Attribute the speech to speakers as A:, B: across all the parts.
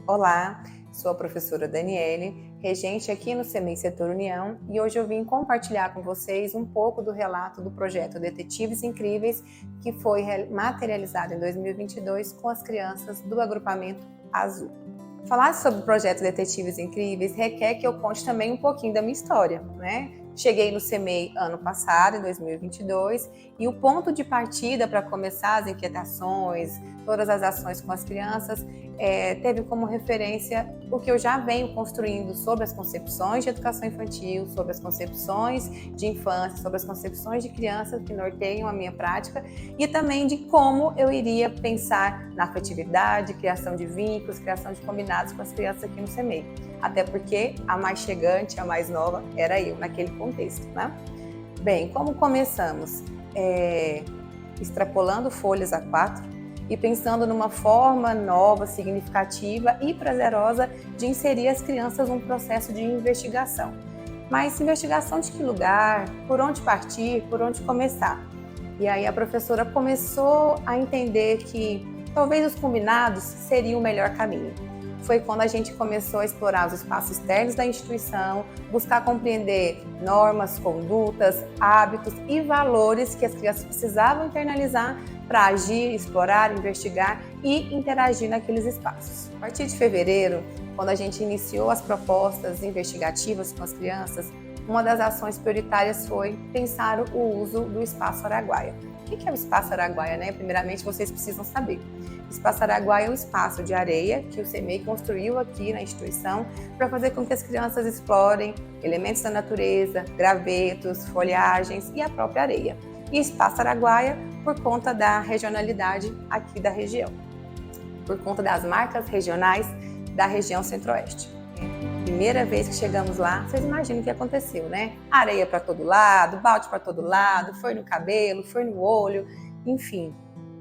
A: Olá, sou a professora Daniele, regente aqui no CEMEI Setor União, e hoje eu vim compartilhar com vocês um pouco do relato do projeto Detetives Incríveis, que foi materializado em 2022 com as crianças do agrupamento Azul. Falar sobre o projeto Detetives Incríveis requer que eu conte também um pouquinho da minha história, né? Cheguei no CEMEI ano passado, em 2022, e o ponto de partida para começar as inquietações, todas as ações com as crianças, teve como referência o que eu já venho construindo sobre as concepções de educação infantil, sobre as concepções de infância, sobre as concepções de crianças que norteiam a minha prática e também de como eu iria pensar na afetividade, criação de vínculos, criação de combinados com as crianças aqui no CEMEI. Até porque a mais chegante, a mais nova, era eu naquele contexto, né? Bem, como começamos? Extrapolando folhas A4 e pensando numa forma nova, significativa e prazerosa de inserir as crianças num processo de investigação. Mas investigação de que lugar? Por onde partir? Por onde começar? E aí a professora começou a entender que talvez os combinados seriam o melhor caminho. Foi quando a gente começou a explorar os espaços externos da instituição, buscar compreender normas, condutas, hábitos e valores que as crianças precisavam internalizar para agir, explorar, investigar e interagir naqueles espaços. A partir de fevereiro, quando a gente iniciou as propostas investigativas com as crianças, uma das ações prioritárias foi pensar o uso do Espaço Araguaia. O que é o Espaço Araguaia, né? Primeiramente, vocês precisam saber. O Espaço Araguaia é um espaço de areia que o CEMEI construiu aqui na instituição para fazer com que as crianças explorem elementos da natureza, gravetos, folhagens e a própria areia. E Espaço Araguaia por conta da regionalidade aqui da região, por conta das marcas regionais da região centro-oeste. Primeira vez que chegamos lá, vocês imaginam o que aconteceu, né? Areia para todo lado, balde para todo lado, foi no cabelo, foi no olho, enfim.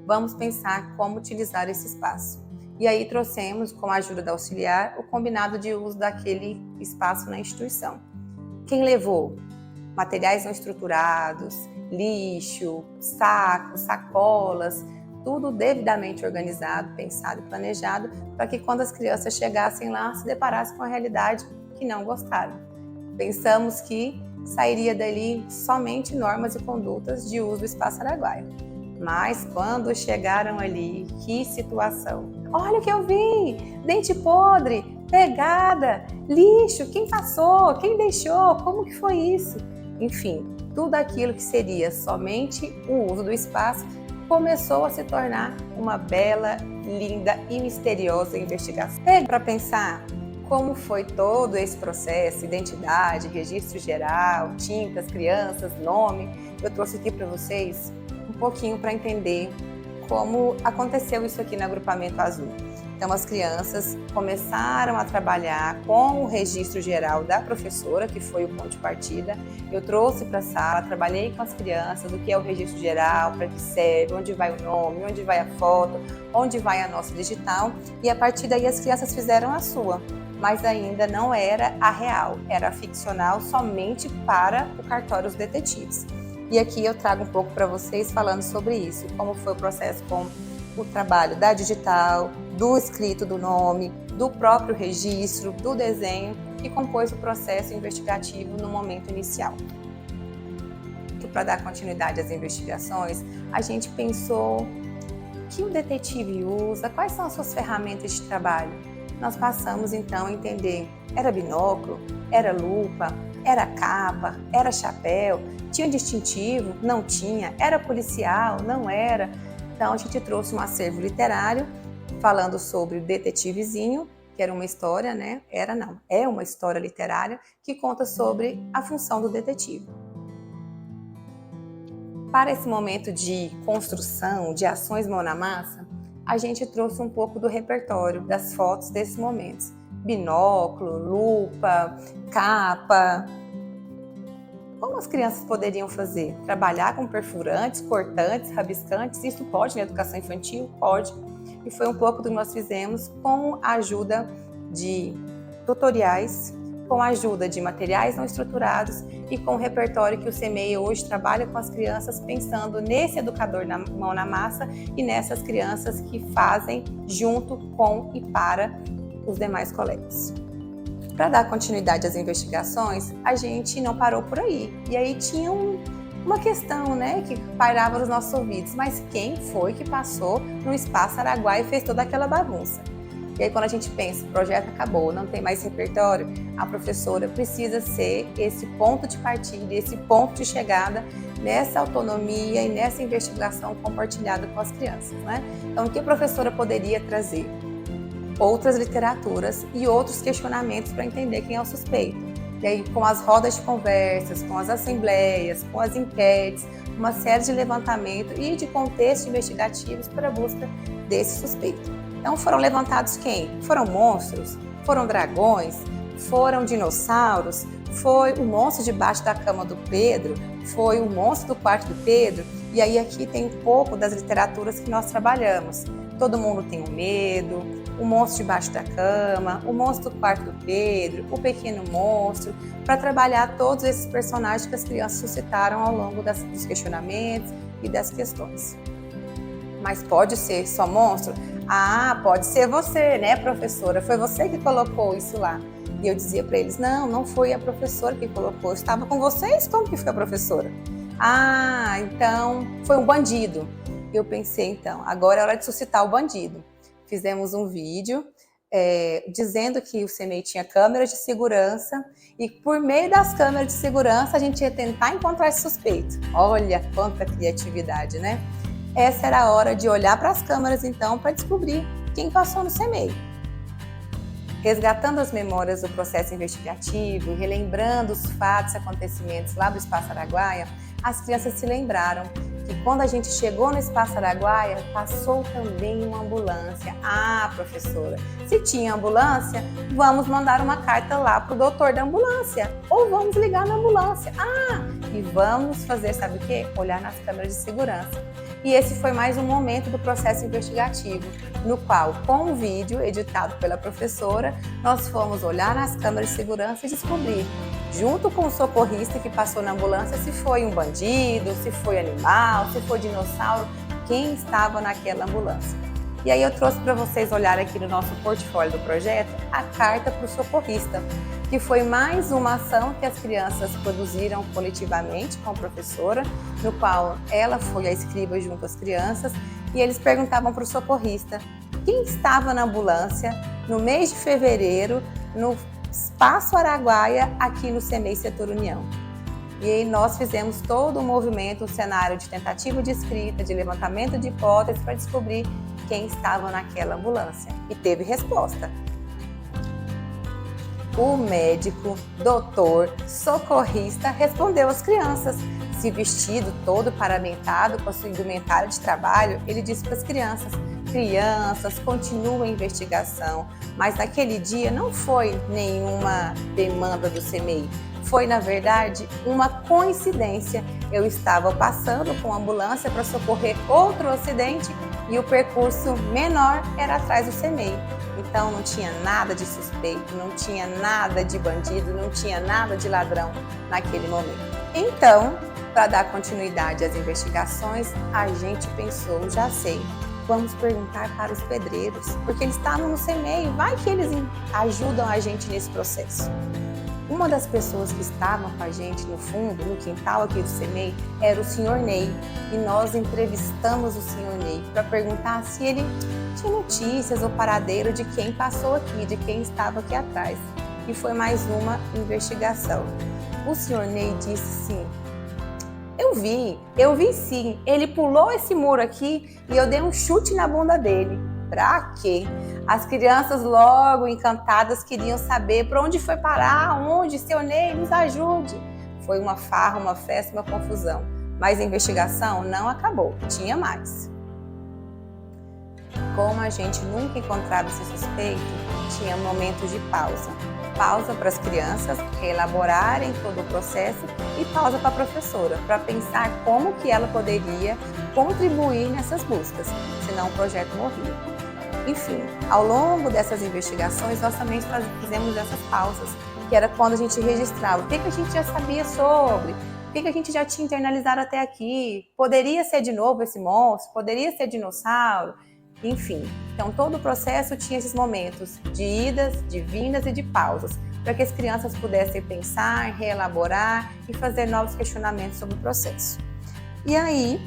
A: Vamos pensar como utilizar esse espaço. E aí trouxemos, com a ajuda da auxiliar, o combinado de uso daquele espaço na instituição. Quem levou? Materiais não estruturados, lixo, sacos, sacolas, tudo devidamente organizado, pensado e planejado para que quando as crianças chegassem lá se deparassem com a realidade que não gostaram. Pensamos que sairia dali somente normas e condutas de uso do Espaço Araguaia. Mas quando chegaram ali, que situação! Olha o que eu vi! Dente podre, pegada, lixo, quem passou, quem deixou, como que foi isso? Enfim, tudo aquilo que seria somente o uso do espaço começou a se tornar uma bela, linda e misteriosa investigação. Para pensar como foi todo esse processo, identidade, registro geral, tintas, crianças, nome, eu trouxe aqui para vocês um pouquinho para entender como aconteceu isso aqui no agrupamento Azul. Então, as crianças começaram a trabalhar com o registro geral da professora, que foi o ponto de partida. Eu trouxe para a sala, trabalhei com as crianças o que é o registro geral, para que serve, onde vai o nome, onde vai a foto, onde vai a nossa digital. E a partir daí as crianças fizeram a sua, mas ainda não era a real, era a ficcional somente para o cartório dos detetives. E aqui eu trago um pouco para vocês falando sobre isso, como foi o processo com o trabalho da digital, do escrito do nome, do próprio registro, do desenho que compôs o processo investigativo no momento inicial. Para dar continuidade às investigações, a gente pensou o que o detetive usa, quais são as suas ferramentas de trabalho. Nós passamos então a entender, era binóculo, era lupa, era capa, era chapéu, tinha distintivo, não tinha, era policial, não era. Então a gente trouxe um acervo literário falando sobre o Detetivezinho, que era uma história, né? É uma história literária que conta sobre a função do detetive. Para esse momento de construção, de ações mão na massa, a gente trouxe um pouco do repertório das fotos desses momentos. Binóculo, lupa, capa. Como as crianças poderiam fazer? Trabalhar com perfurantes, cortantes, rabiscantes? Isso pode na educação infantil? Pode. E foi um pouco do que nós fizemos com a ajuda de tutoriais, com a ajuda de materiais não estruturados e com o repertório que o CEMEI hoje trabalha com as crianças, pensando nesse educador na mão na massa e nessas crianças que fazem junto com e para os demais colegas. Para dar continuidade às investigações, a gente não parou por aí. E aí tinha uma questão, né, que pairava nos nossos ouvidos. Mas quem foi que passou no Espaço Araguaia e fez toda aquela bagunça? E aí quando a gente pensa, o projeto acabou, não tem mais repertório, a professora precisa ser esse ponto de partida, esse ponto de chegada nessa autonomia e nessa investigação compartilhada com as crianças, né? Então, o que a professora poderia trazer? Outras literaturas e outros questionamentos para entender quem é o suspeito. E aí, com as rodas de conversas, com as assembleias, com as enquetes, uma série de levantamento e de contextos investigativos para a busca desse suspeito. Então, foram levantados quem? Foram monstros? Foram dragões? Foram dinossauros? Foi o monstro debaixo da cama do Pedro? Foi o monstro do quarto do Pedro? E aí aqui tem um pouco das literaturas que nós trabalhamos. Todo mundo tem um medo, o monstro debaixo da cama, o monstro do quarto do Pedro, o pequeno monstro, para trabalhar todos esses personagens que as crianças suscitaram ao longo dos questionamentos e das questões. Mas pode ser só monstro? Ah, pode ser você, né, professora? Foi você que colocou isso lá. E eu dizia para eles, não foi a professora que colocou, eu estava com vocês, como que foi a professora? Ah, então foi um bandido. Eu pensei, então, agora é hora de suscitar o bandido. Fizemos um vídeo dizendo que o CEMEI tinha câmeras de segurança e por meio das câmeras de segurança a gente ia tentar encontrar esse suspeito. Olha quanta criatividade, né? Essa era a hora de olhar para as câmeras, então, para descobrir quem passou no CEMEI. Resgatando as memórias do processo investigativo e relembrando os fatos e acontecimentos lá do Espaço Araguaia, as crianças se lembraram que quando a gente chegou no Espaço Araguaia, passou também uma ambulância. Ah, professora, se tinha ambulância, vamos mandar uma carta lá para o doutor da ambulância. Ou vamos ligar na ambulância. Ah, e vamos fazer, sabe o quê? Olhar nas câmeras de segurança. E esse foi mais um momento do processo investigativo, no qual, com o vídeo editado pela professora, nós fomos olhar nas câmeras de segurança e descobrir, junto com o socorrista que passou na ambulância, se foi um bandido, se foi animal, se foi dinossauro, quem estava naquela ambulância. E aí eu trouxe para vocês olhar aqui no nosso portfólio do projeto a carta para o socorrista, que foi mais uma ação que as crianças produziram coletivamente com a professora, no qual ela foi a escriba junto às crianças, e eles perguntavam para o socorrista quem estava na ambulância no mês de fevereiro, no Espaço Araguaia, aqui no CEMEI Setor União. E aí nós fizemos todo um movimento, um cenário de tentativa de escrita, de levantamento de hipóteses para descobrir quem estava naquela ambulância. E teve resposta. O médico, doutor, socorrista respondeu às crianças. Se vestido todo paramentado com a sua indumentária de trabalho, ele disse para as crianças, continua a investigação, mas naquele dia não foi nenhuma demanda do CEMEI, foi na verdade uma coincidência. Eu estava passando com a ambulância para socorrer outro acidente e o percurso menor era atrás do CEMEI. Então não tinha nada de suspeito, não tinha nada de bandido, não tinha nada de ladrão naquele momento. Então, para dar continuidade às investigações, a gente pensou, já sei, vamos perguntar para os pedreiros, porque eles estavam no CEMEI, vai que eles ajudam a gente nesse processo. Uma das pessoas que estavam com a gente no fundo, no quintal aqui do CEMEI, era o senhor Ney. E nós entrevistamos o senhor Ney para perguntar se ele tinha notícias ou paradeiro de quem passou aqui, de quem estava aqui atrás. E foi mais uma investigação. O senhor Ney disse sim. Eu vi sim. Ele pulou esse muro aqui e eu dei um chute na bunda dele. Pra quê? As crianças logo encantadas queriam saber para onde foi parar, aonde, seu Ney, nos ajude. Foi uma farra, uma festa, uma confusão. Mas a investigação não acabou, tinha mais. Como a gente nunca encontrava esse suspeito, tinha momentos de pausa. Pausa para as crianças reelaborarem todo o processo e pausa para a professora, para pensar como que ela poderia contribuir nessas buscas, senão o projeto morria. Enfim, ao longo dessas investigações, nós também fizemos essas pausas, que era quando a gente registrava o que a gente já sabia sobre, o que a gente já tinha internalizado até aqui, poderia ser de novo esse monstro, poderia ser dinossauro. enfim. Então, todo o processo tinha esses momentos de idas, de vindas e de pausas, para que as crianças pudessem pensar, reelaborar e fazer novos questionamentos sobre o processo. E aí,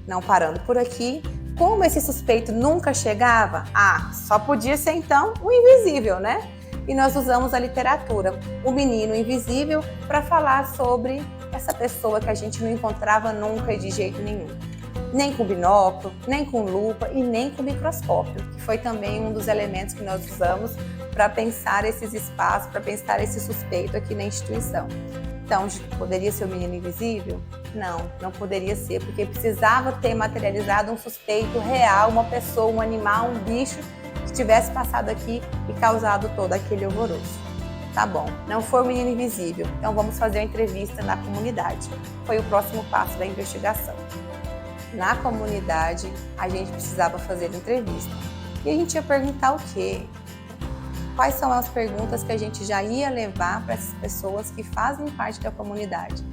A: não parando por aqui, como esse suspeito nunca chegava, só podia ser então o invisível, né? E nós usamos a literatura, o menino invisível, para falar sobre essa pessoa que a gente não encontrava nunca e de jeito nenhum. Nem com binóculo, nem com lupa e nem com microscópio, que foi também um dos elementos que nós usamos para pensar esses espaços, para pensar esse suspeito aqui na instituição. Então, poderia ser o menino invisível? Não, não poderia ser, porque precisava ter materializado um suspeito real, uma pessoa, um animal, um bicho que tivesse passado aqui e causado todo aquele alvoroço. Tá bom, não foi o menino invisível, então vamos fazer a entrevista na comunidade. Foi o próximo passo da investigação. Na comunidade, a gente precisava fazer entrevista. E a gente ia perguntar o quê? Quais são as perguntas que a gente já ia levar para essas pessoas que fazem parte da comunidade?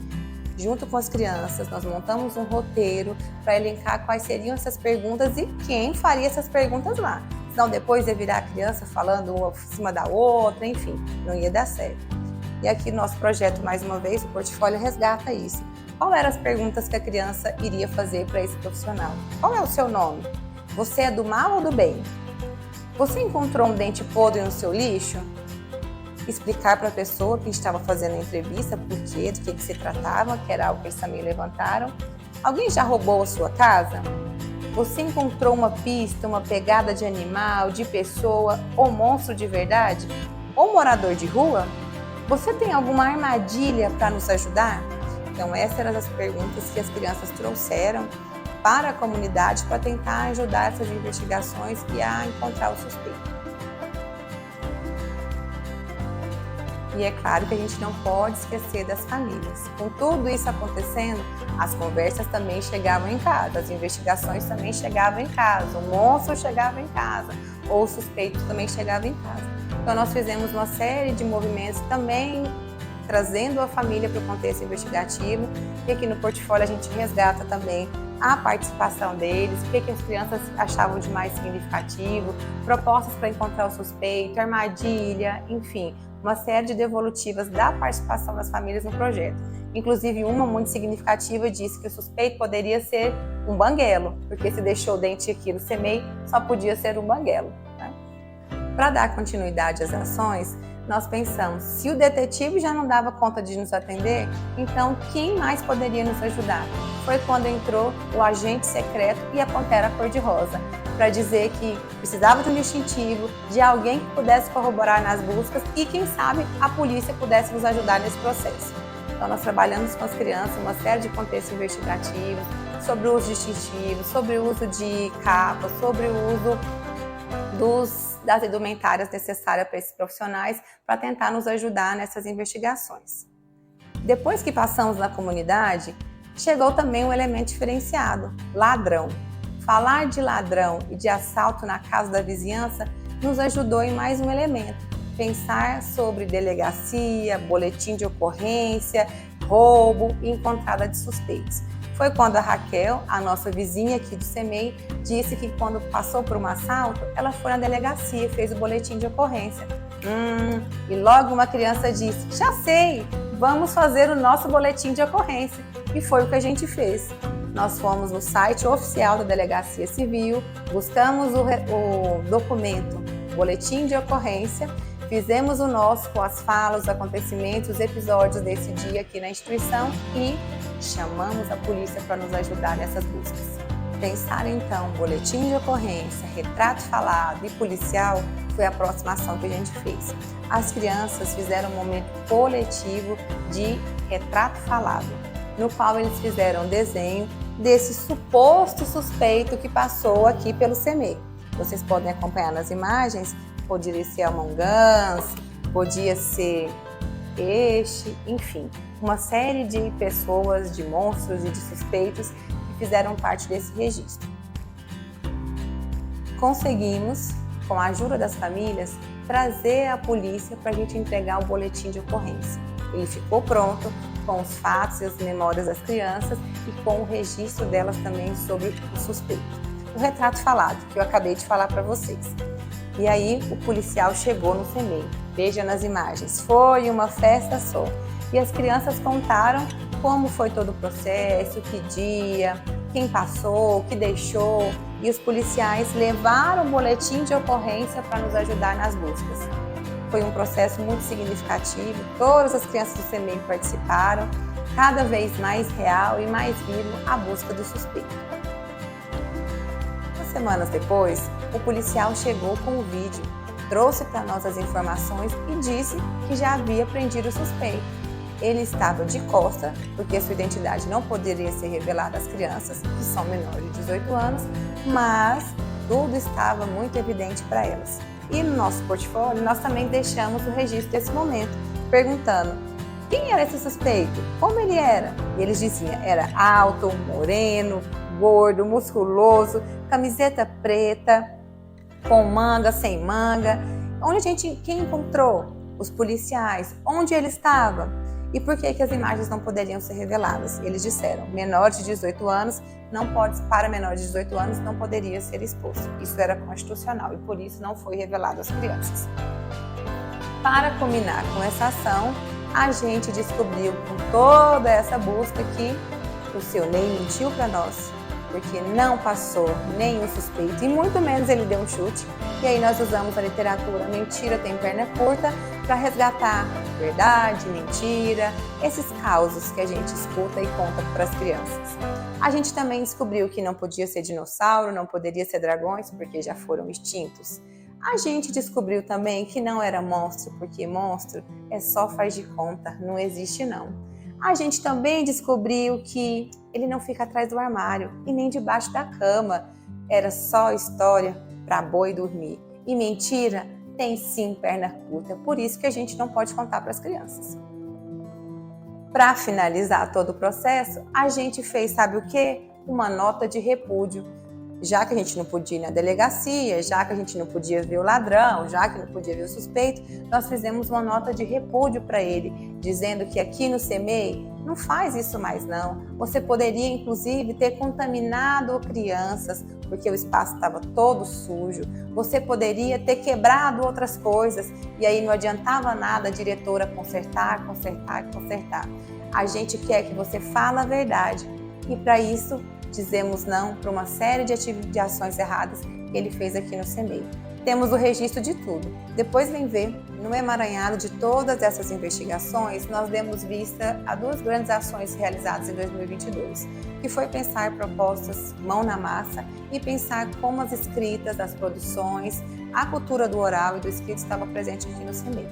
A: Junto com as crianças, nós montamos um roteiro para elencar quais seriam essas perguntas e quem faria essas perguntas lá. Senão depois ia virar a criança falando uma por cima da outra, enfim, não ia dar certo. E aqui no nosso projeto, mais uma vez, o portfólio resgata isso. Qual eram as perguntas que a criança iria fazer para esse profissional? Qual é o seu nome? Você é do mal ou do bem? Você encontrou um dente podre no seu lixo? Explicar para a pessoa que estava fazendo a entrevista por quê, do que se tratava, que era algo que eles também levantaram. Alguém já roubou a sua casa? Você encontrou uma pista, uma pegada de animal, de pessoa ou monstro de verdade? Ou morador de rua? Você tem alguma armadilha para nos ajudar? Então, essas eram as perguntas que as crianças trouxeram para a comunidade para tentar ajudar essas investigações e a encontrar o suspeito. E é claro que a gente não pode esquecer das famílias. Com tudo isso acontecendo, as conversas também chegavam em casa, as investigações também chegavam em casa, o monstro chegava em casa, ou o suspeito também chegava em casa. Então, nós fizemos uma série de movimentos também trazendo a família para o contexto investigativo, e aqui no portfólio a gente resgata também a participação deles, o que as crianças achavam de mais significativo, propostas para encontrar o suspeito, armadilha, enfim, uma série de devolutivas da participação das famílias no projeto. Inclusive, uma muito significativa disse que o suspeito poderia ser um banguelo, porque se deixou o dente aqui no CEMEI, só podia ser um banguelo, né? Para dar continuidade às ações, nós pensamos, se o detetive já não dava conta de nos atender, então quem mais poderia nos ajudar? Foi quando entrou o agente secreto e a Pantera Cor-de-Rosa, para dizer que precisava de um distintivo, de alguém que pudesse corroborar nas buscas e, quem sabe, a polícia pudesse nos ajudar nesse processo. Então, nós trabalhamos com as crianças uma série de contextos investigativos, sobre o uso de distintivos, sobre o uso de capas, sobre o uso das indumentárias necessárias para esses profissionais, para tentar nos ajudar nessas investigações. Depois que passamos na comunidade, chegou também um elemento diferenciado, ladrão. Falar de ladrão e de assalto na casa da vizinhança nos ajudou em mais um elemento, pensar sobre delegacia, boletim de ocorrência, roubo e encontrada de suspeitos. Foi quando a Raquel, a nossa vizinha aqui do CEMEI, disse que quando passou por um assalto, ela foi na delegacia e fez o boletim de ocorrência. E logo uma criança disse, já sei, vamos fazer o nosso boletim de ocorrência. E foi o que a gente fez. Nós fomos no site oficial da Delegacia Civil, buscamos o documento, boletim de ocorrência, fizemos o nosso com as falas, os acontecimentos, os episódios desse dia aqui na instituição e chamamos a polícia para nos ajudar nessas buscas. Pensar então, boletim de ocorrência, retrato falado e policial foi a próxima ação que a gente fez. As crianças fizeram um momento coletivo de retrato falado, no qual eles fizeram um desenho desse suposto suspeito que passou aqui pelo CEMEI. Vocês podem acompanhar nas imagens, poderia ser Among Us, podia ser peixe, enfim, uma série de pessoas, de monstros e de suspeitos que fizeram parte desse registro. Conseguimos, com a ajuda das famílias, trazer a polícia para a gente entregar o boletim de ocorrência. Ele ficou pronto com os fatos e as memórias das crianças e com o registro delas também sobre o suspeito. o retrato falado, que eu acabei de falar para vocês. E aí o policial chegou no CEMEI. Veja nas imagens, foi uma festa só. E as crianças contaram como foi todo o processo, que dia, quem passou, que deixou. E os policiais levaram o boletim de ocorrência para nos ajudar nas buscas. Foi um processo muito significativo, todas as crianças do CEMEI participaram, cada vez mais real e mais vivo a busca do suspeito. Umas semanas depois, o policial chegou com o vídeo, trouxe para nós as informações e disse que já havia prendido o suspeito. Ele estava de costa, porque sua identidade não poderia ser revelada às crianças, que são menores de 18 anos, mas tudo estava muito evidente para elas. E no nosso portfólio, nós também deixamos o registro desse momento, perguntando quem era esse suspeito, como ele era. E eles diziam, era alto, moreno, gordo, musculoso, camiseta preta, com manga, sem manga. Quem encontrou? Os policiais. Onde ele estava? E por que as imagens não poderiam ser reveladas? Eles disseram, menores de 18 anos, para menores de 18 anos não poderia ser exposto. Isso era constitucional e por isso não foi revelado às crianças. Para combinar com essa ação, a gente descobriu com toda essa busca que o seu Ney mentiu para nós, porque não passou nenhum suspeito e muito menos ele deu um chute. E aí nós usamos a literatura Mentira Tem Perna Curta para resgatar verdade, mentira, esses causos que a gente escuta e conta para as crianças. A gente também descobriu que não podia ser dinossauro, não poderia ser dragões, porque já foram extintos. A gente descobriu também que não era monstro, porque monstro é só faz de conta, não existe não. A gente também descobriu que ele não fica atrás do armário e nem debaixo da cama. Era só história para boi dormir. E mentira tem sim perna curta, por isso que a gente não pode contar para as crianças. Para finalizar todo o processo, a gente fez, sabe o quê? Uma nota de repúdio. Já que a gente não podia ir na delegacia, já que a gente não podia ver o ladrão, já que não podia ver o suspeito, nós fizemos uma nota de repúdio para ele, dizendo que aqui no CEMEI não faz isso mais não. Você poderia, inclusive, ter contaminado crianças, porque o espaço estava todo sujo. Você poderia ter quebrado outras coisas e aí não adiantava nada a diretora consertar. A gente quer que você fale a verdade e para isso dizemos não para uma série de ações erradas que ele fez aqui no CEMEI. Temos o registro de tudo. Depois vem ver, no emaranhado de todas essas investigações, nós demos vista a duas grandes ações realizadas em 2022, que foi pensar propostas mão na massa e pensar como as escritas, as produções, a cultura do oral e do escrito estava presente aqui no CEMEI.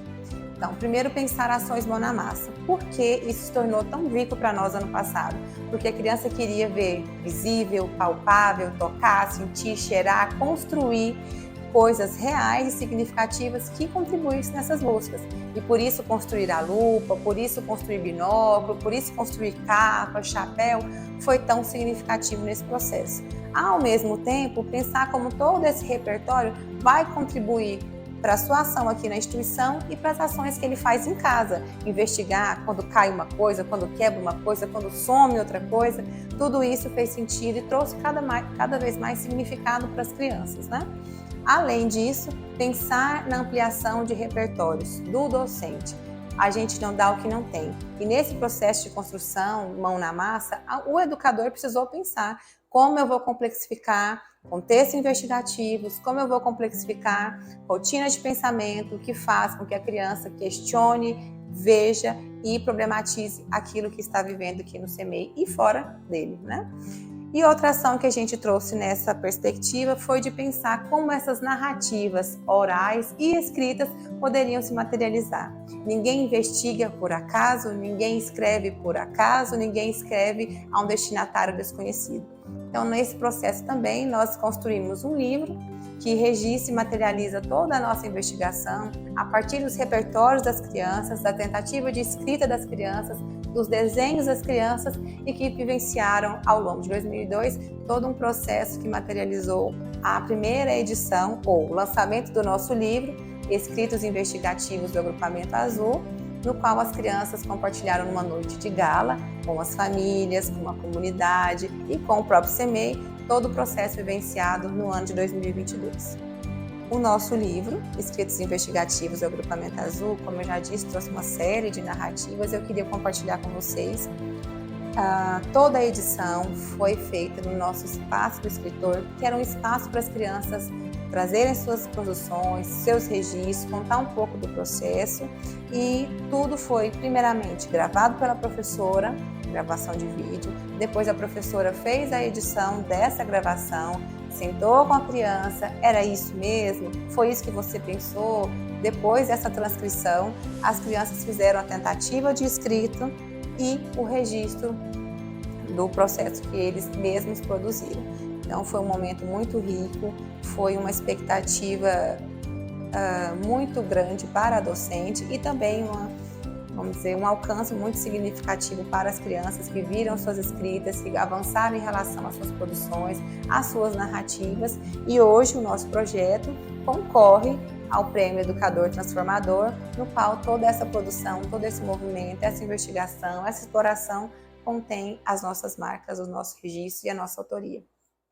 A: Então, primeiro pensar ações mão na massa. Por que isso se tornou tão rico para nós ano passado? Porque a criança queria ver visível, palpável, tocar, sentir, cheirar, construir coisas reais e significativas que contribuíssem nessas buscas. E por isso construir a lupa, por isso construir binóculo, por isso construir capa, chapéu, foi tão significativo nesse processo. Ao mesmo tempo, pensar como todo esse repertório vai contribuir para a sua ação aqui na instituição e para as ações que ele faz em casa. Investigar quando cai uma coisa, quando quebra uma coisa, quando some outra coisa. Tudo isso fez sentido e trouxe cada vez mais significado para as crianças, né? Além disso, pensar na ampliação de repertórios do docente. A gente não dá o que não tem. E nesse processo de construção, mão na massa, o educador precisou pensar como eu vou complexificar contextos investigativos, como eu vou complexificar rotinas de pensamento que faz com que a criança questione, veja e problematize aquilo que está vivendo aqui no CEMEI e fora dele, né? E outra ação que a gente trouxe nessa perspectiva foi de pensar como essas narrativas orais e escritas poderiam se materializar. Ninguém investiga por acaso, ninguém escreve por acaso, ninguém escreve a um destinatário desconhecido. Então, nesse processo também, nós construímos um livro que registra e materializa toda a nossa investigação a partir dos repertórios das crianças, da tentativa de escrita das crianças, dos desenhos das crianças e que vivenciaram ao longo de 2002 todo um processo que materializou a primeira edição ou lançamento do nosso livro, Escritos Investigativos do Agrupamento Azul, no qual as crianças compartilharam numa noite de gala com as famílias, com a comunidade e com o próprio CEMEI todo o processo vivenciado no ano de 2022. O nosso livro, Escritos Investigativos do Agrupamento Azul, como eu já disse, trouxe uma série de narrativas, eu queria compartilhar com vocês. Toda a edição foi feita no nosso espaço do escritor, que era um espaço para as crianças trazerem suas produções, seus registros, contar um pouco do processo, e tudo foi primeiramente gravado pela professora, gravação de vídeo, depois a professora fez a edição dessa gravação, sentou com a criança, era isso mesmo? Foi isso que você pensou? Depois dessa transcrição, as crianças fizeram a tentativa de escrita e o registro do processo que eles mesmos produziram. Então foi um momento muito rico, foi uma expectativa muito grande para a docente e também um alcance muito significativo para as crianças que viram suas escritas, que avançaram em relação às suas produções, às suas narrativas, e hoje o nosso projeto concorre ao Prêmio Educador Transformador, no qual toda essa produção, todo esse movimento, essa investigação, essa exploração contém as nossas marcas, os nossos registros e a nossa autoria.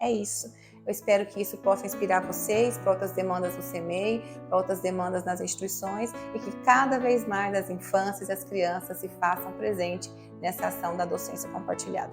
A: É isso. Eu espero que isso possa inspirar vocês para outras demandas do CEMEI, para outras demandas nas instituições, e que cada vez mais as infâncias e as crianças se façam presentes nessa ação da docência compartilhada.